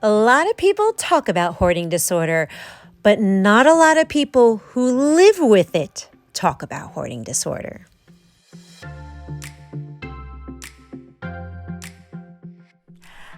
A lot of people talk about hoarding disorder, but not a lot of people who live with it talk about hoarding disorder.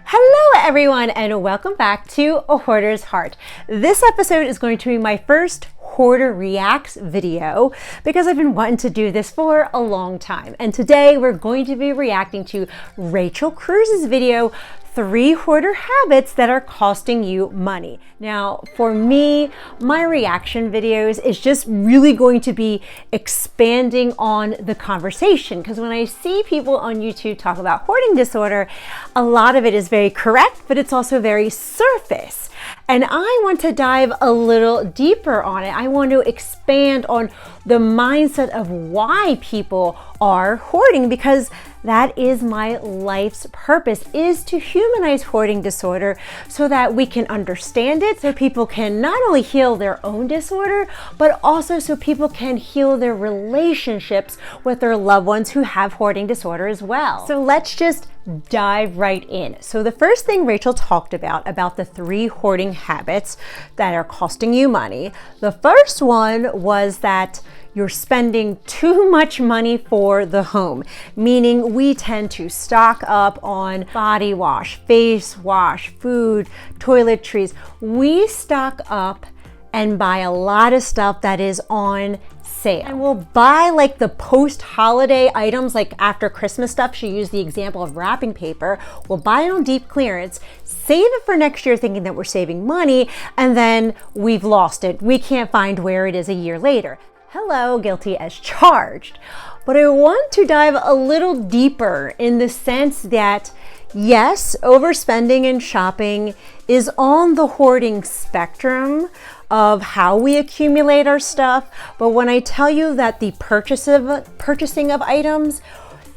Hello everyone, and welcome back to A Hoarder's Heart. This episode is going to be my first Hoarder Reacts video because I've been wanting to do this for a long time. And today we're going to be reacting to Rachel Cruze's video, 3 hoarder habits that are costing you money. Now, for me, my reaction videos is just really going to be expanding on the conversation, because when I see people on YouTube talk about hoarding disorder, a lot of it is very correct, but it's also very surface. And I want to dive a little deeper on it. I want to expand on the mindset of why people are hoarding, because that is my life's purpose, is to humanize hoarding disorder so that we can understand it, so people can not only heal their own disorder, but also so people can heal their relationships with their loved ones who have hoarding disorder as well. So let's just dive right in. So the first thing Rachel talked about the 3 hoarding habits that are costing you money. The first one was that you're spending too much money for the home, meaning we tend to stock up on body wash, face wash, food, toiletries. We stock up and buy a lot of stuff that is on sale. And we'll buy like the post-holiday items, like after Christmas stuff. She used the example of wrapping paper. We'll buy it on deep clearance, save it for next year thinking that we're saving money, and then we've lost it. We can't find where it is a year later. Hello, guilty as charged. But I want to dive a little deeper in the sense that, yes, overspending and shopping is on the hoarding spectrum of how we accumulate our stuff. But when I tell you that the purchasing of items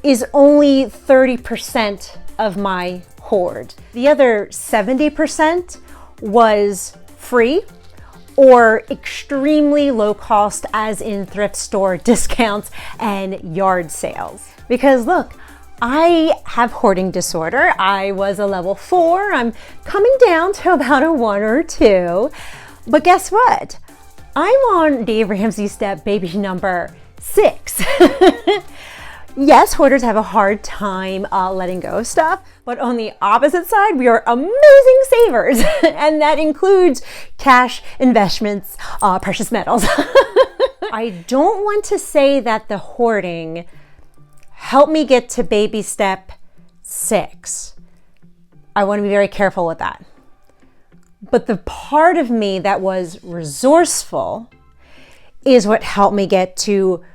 is only 30% of my hoard, the other 70% was free or extremely low cost, as in thrift store discounts and yard sales. Because look, I have hoarding disorder. I was a level 4. I'm coming down to about a 1 or 2. But guess what? I'm on Dave Ramsey's step baby number 6. Yes, hoarders have a hard time letting go of stuff, but on the opposite side, we are amazing savers, and that includes cash, investments, precious metals. I don't want to say that the hoarding helped me get to baby step 6. I want to be very careful with that. But the part of me that was resourceful is what helped me get to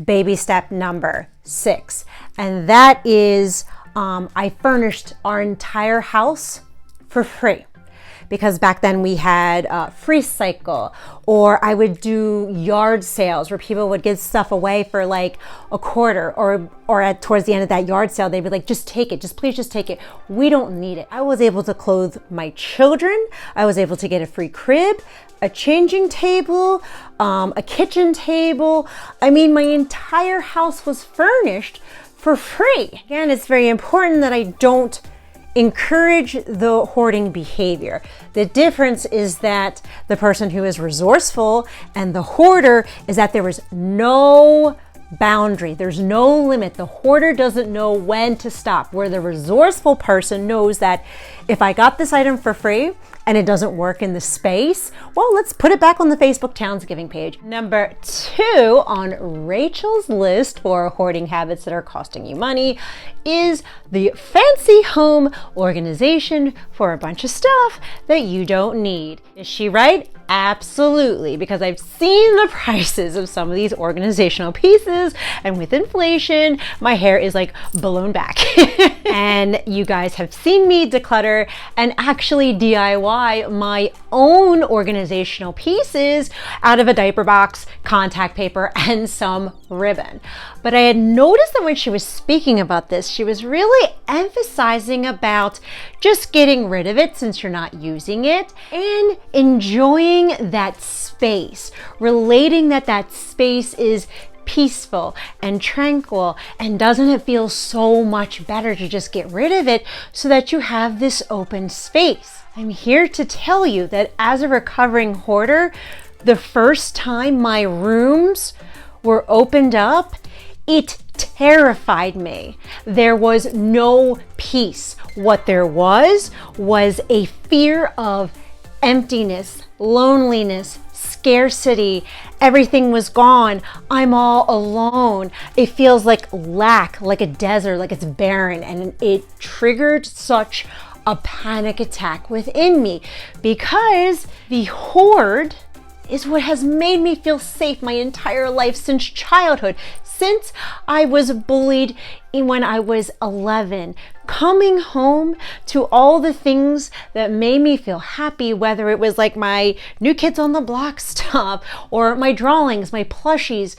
baby step number 6. And that is, I furnished our entire house for free. Because back then we had free cycle, or I would do yard sales where people would give stuff away for like a quarter, or towards the end of that yard sale, they'd be like, just take it, please just take it. We don't need it. I was able to clothe my children. I was able to get a free crib, a changing table, a kitchen table. I mean, my entire house was furnished for free. Again, it's very important that I don't encourage the hoarding behavior. The difference is that the person who is resourceful and the hoarder is that there is no boundary. There's no limit. The hoarder doesn't know when to stop, where the resourceful person knows that if I got this item for free and it doesn't work in the space, well, let's put it back on the Facebook Townsgiving page. Number 2 on Rachel's list for hoarding habits that are costing you money is the fancy home organization for a bunch of stuff that you don't need. Is she right? Absolutely, because I've seen the prices of some of these organizational pieces, and with inflation, my hair is like blown back. And you guys have seen me declutter and actually DIY my own organizational pieces out of a diaper box, contact paper, and some ribbon. But I had noticed that when she was speaking about this, she was really emphasizing about just getting rid of it since you're not using it, and enjoying that space, relating that space is peaceful and tranquil? And doesn't it feel so much better to just get rid of it so that you have this open space? I'm here to tell you that as a recovering hoarder, the first time my rooms were opened up, it terrified me. There was no peace. What there was a fear of emptiness, loneliness, scarcity. Everything was gone. I'm all alone. It feels like lack, like a desert, like it's barren. And it triggered such a panic attack within me because the hoard is what has made me feel safe my entire life since childhood, since I was bullied when I was 11. Coming home to all the things that made me feel happy, whether it was like my New Kids on the Block stuff or my drawings, my plushies,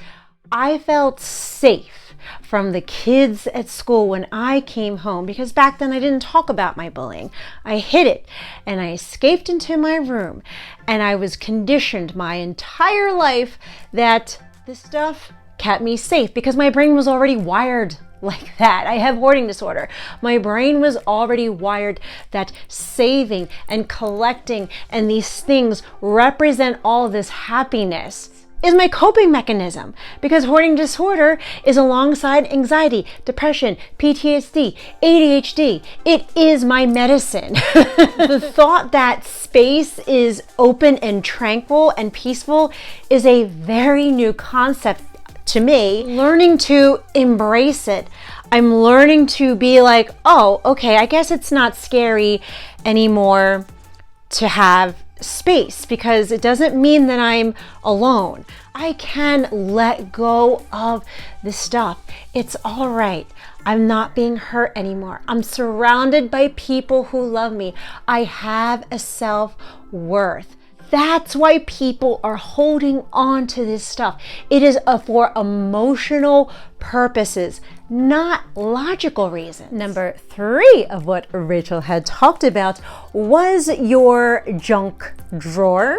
I felt safe from the kids at school when I came home, because back then I didn't talk about my bullying. I hid it and I escaped into my room, and I was conditioned my entire life that this stuff kept me safe because my brain was already wired like that. I have hoarding disorder. My brain was already wired that saving and collecting and these things represent all this happiness is my coping mechanism, because hoarding disorder is alongside anxiety, depression, PTSD, ADHD. It is my medicine. The thought that space is open and tranquil and peaceful is a very new concept to me. Learning to embrace it. I'm learning to be like, oh, okay, I guess it's not scary anymore to have space, because it doesn't mean that I'm alone. I can let go of the stuff. It's all right. I'm not being hurt anymore. I'm surrounded by people who love me. I have a self-worth. That's why people are holding on to this stuff. It is for emotional purposes, not logical reasons. Number 3 of what Rachel had talked about was your junk drawer,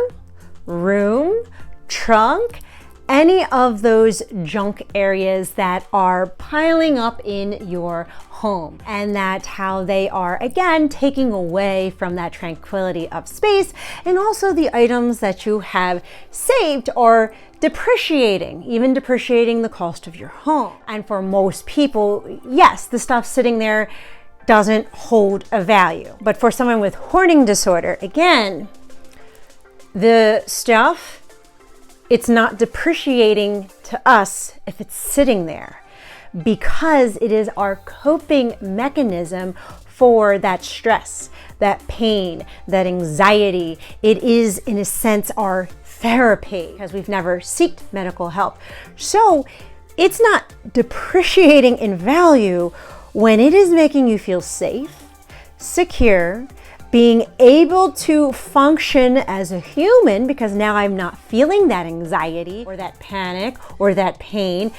room, trunk, any of those junk areas that are piling up in your home, and that how they are again taking away from that tranquility of space, and also the items that you have saved are depreciating, even depreciating the cost of your home. And for most people, yes, the stuff sitting there doesn't hold a value. But for someone with hoarding disorder, again, the stuff, it's not depreciating to us if it's sitting there, because it is our coping mechanism for that stress, that pain, that anxiety. It is, in a sense, our therapy, because we've never sought medical help. So it's not depreciating in value when it is making you feel safe, secure, being able to function as a human, because now I'm not feeling that anxiety or that panic or that pain,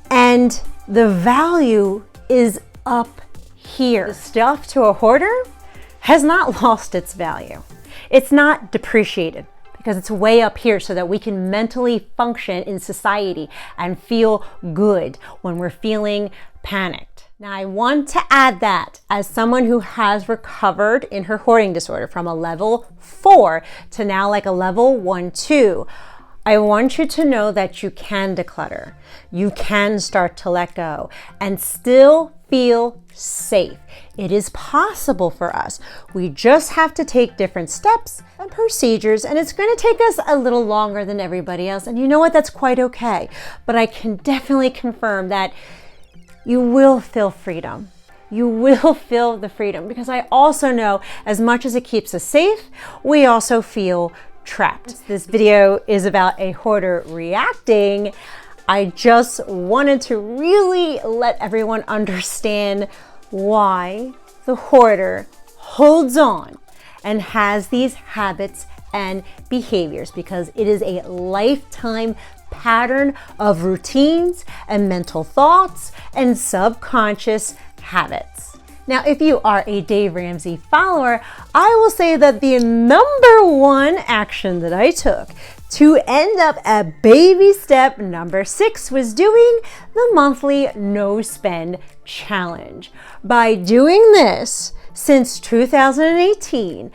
and the value is up here. The stuff to a hoarder has not lost its value. It's not depreciated, because it's way up here so that we can mentally function in society and feel good when we're feeling panicked. Now, I want to add that as someone who has recovered in her hoarding disorder from a level 4 to now like a level 1, 2, I want you to know that you can declutter. You can start to let go and still feel safe. It is possible for us. We just have to take different steps and procedures, and it's going to take us a little longer than everybody else. And you know what? That's quite okay. But I can definitely confirm that you will feel freedom. You will feel the freedom, because I also know as much as it keeps us safe, we also feel trapped. This video is about a hoarder reacting. I just wanted to really let everyone understand why the hoarder holds on and has these habits and behaviors, because it is a lifetime pattern of routines and mental thoughts and subconscious habits. Now, if you are a Dave Ramsey follower, I will say that the number 1 action that I took to end up at baby step number 6 was doing the monthly no spend challenge. By doing this since 2018,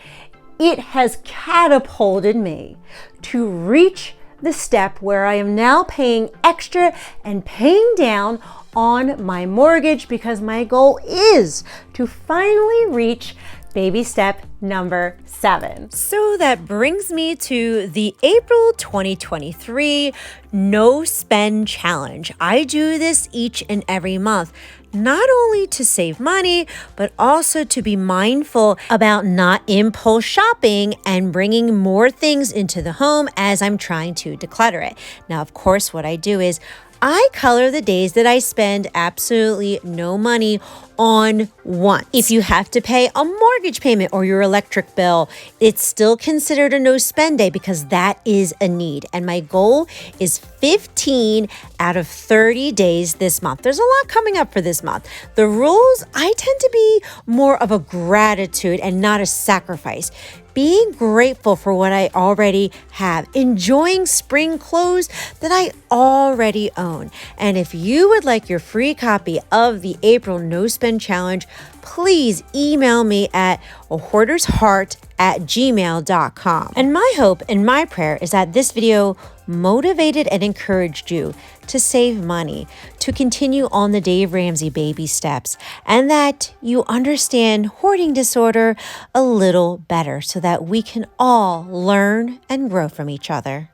it has catapulted me to reach the step where I am now paying extra and paying down on my mortgage, because my goal is to finally reach baby step number 7. So that brings me to the April 2023 No Spend Challenge. I do this each and every month, not only to save money, but also to be mindful about not impulse shopping and bringing more things into the home as I'm trying to declutter it. Now, of course, what I do is I color the days that I spend absolutely no money on once. If you have to pay a mortgage payment or your electric bill, it's still considered a no spend day because that is a need. And my goal is 15 out of 30 days this month. There's a lot coming up for this month. The rules, I tend to be more of a gratitude and not a sacrifice. Being grateful for what I already have, enjoying spring clothes that I already own. And if you would like your free copy of the April No Spend Challenge, please email me at hoardersheart@gmail.com. And my hope and my prayer is that this video motivated and encouraged you to save money, to continue on the Dave Ramsey baby steps, and that you understand hoarding disorder a little better so that we can all learn and grow from each other.